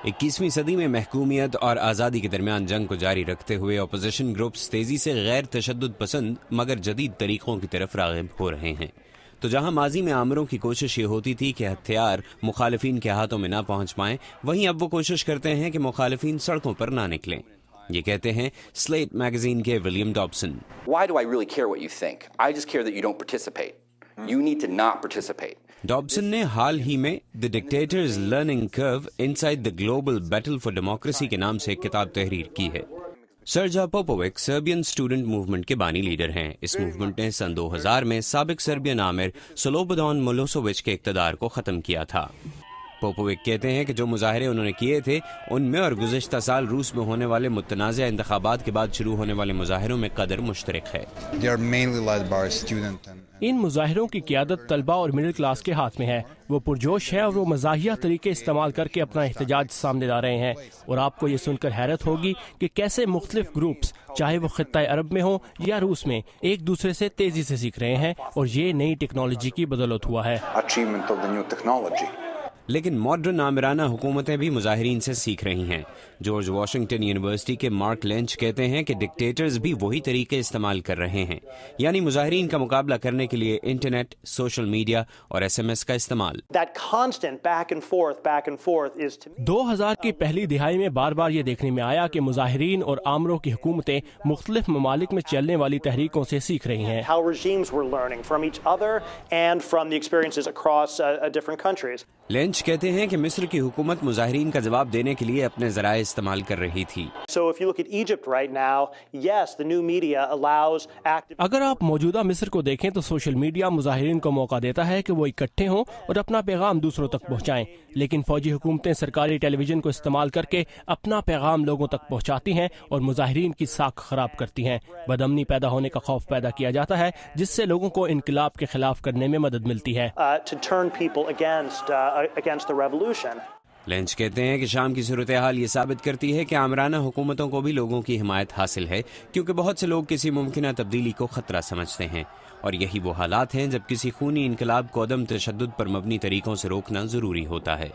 21ویں صدی میں محکومیت اور آزادی کے درمیان جنگ کو جاری رکھتے ہوئے اپوزیشن گروپس تیزی سے غیر تشدد پسند مگر جدید طریقوں کی طرف راغب ہو رہے ہیں۔ تو جہاں ماضی میں آمروں کی کوشش یہ ہوتی تھی کہ ہتھیار مخالفین کے ہاتھوں میں نہ پہنچ پائیں، وہیں اب وہ کوشش کرتے ہیں کہ مخالفین سڑکوں پر نہ نکلیں۔ یہ کہتے ہیں سلیٹ میگزین کے William ڈابسن۔ Why do I really care what you think? I just care that you don't participate. You need to not participate. Dobson نے حال ہی میں the dictators learning curve inside the global battle for democracy کے نام سے ایک کتاب تحریر کی ہے۔ سرجا پوپووک سربین اسٹوڈنٹ موومنٹ کے بانی لیڈر ہیں۔ اس موومنٹ نے سن 2000 میں سابق سربین آمر سلوبودان ملوسووچ کے اقتدار کو ختم کیا تھا۔ پوپووک کہتے ہیں کہ جو مظاہرے انہوں نے کیے تھے ان میں اور گزشتہ سال روس میں ہونے والے متنازع انتخابات کے بعد شروع ہونے والے مظاہروں میں قدر مشترک ہے۔ ان مظاہروں کی قیادت طلبہ اور مڈل کلاس کے ہاتھ میں ہے۔ وہ پرجوش ہے اور وہ مزاحیہ طریقے استعمال کر کے اپنا احتجاج سامنے لا رہے ہیں، اور آپ کو یہ سن کر حیرت ہوگی کہ کیسے مختلف گروپس، چاہے وہ خطہ عرب میں ہوں یا روس میں، ایک دوسرے سے تیزی سے سیکھ رہے ہیں، اور یہ نئی ٹیکنالوجی کی بدولت ہوا ہے۔ لیکن ماڈرن آمرانہ حکومتیں بھی مظاہرین سے سیکھ رہی ہیں۔ جارج واشنگٹن یونیورسٹی کے مارک لینچ کہتے ہیں کہ ڈکٹیٹرز بھی وہی طریقے استعمال کر رہے ہیں، یعنی مظاہرین کا مقابلہ کرنے کے لیے انٹرنیٹ، سوشل میڈیا اور SMS کا استعمال۔ 2000 کی پہلی دہائی میں بار بار یہ دیکھنے میں آیا کہ مظاہرین اور آمروں کی حکومتیں مختلف ممالک میں چلنے والی تحریکوں سے سیکھ رہی ہیں۔ لینچ کہتے ہیں کہ مصر کی حکومت مظاہرین کا جواب دینے کے لیے اپنے ذرائع استعمال کر رہی تھی۔ اگر آپ موجودہ مصر کو دیکھیں تو سوشل میڈیا مظاہرین کو موقع دیتا ہے کہ وہ اکٹھے ہوں اور اپنا پیغام دوسروں تک پہنچائیں، لیکن فوجی حکومتیں سرکاری ٹیلی ویژن کو استعمال کر کے اپنا پیغام لوگوں تک پہنچاتی ہیں اور مظاہرین کی ساکھ خراب کرتی ہیں۔ بدامنی پیدا ہونے کا خوف پیدا کیا جاتا ہے، جس سے لوگوں کو انقلاب کے خلاف کرنے میں مدد ملتی ہے۔ لینچ کہتے ہیں کہ شام کی صورتحال یہ ثابت کرتی ہے کہ آمرانہ حکومتوں کو بھی لوگوں کی حمایت حاصل ہے، کیونکہ بہت سے لوگ کسی ممکنہ تبدیلی کو خطرہ سمجھتے ہیں، اور یہی وہ حالات ہیں جب کسی خونی انقلاب کو عدم تشدد پر مبنی طریقوں سے روکنا ضروری ہوتا ہے۔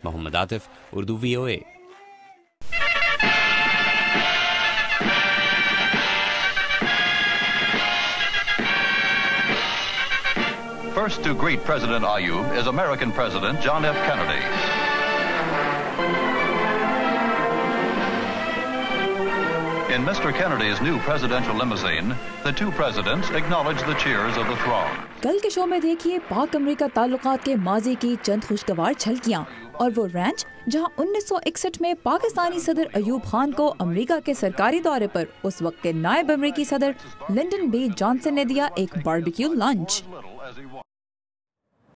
محمد Atif, Urdu VOA۔ First to greet President Ayoub is American President John F. Kennedy. In Mr. Kennedy's new presidential limousine, the two presidents acknowledged the cheers of the throng. کل کے شو میں دیکھیے پاک امریکہ تعلقات کے ماضی کی چند خوشگوار جھلکیاں، اور وہ رینچ جہاں 1961 میں پاکستانی صدر ایوب خان کو امریکہ کے سرکاری دورے پر اس وقت کے نائب امریکی صدر لنڈن بی جانسن نے دیا ایک باربیکیو لنچ۔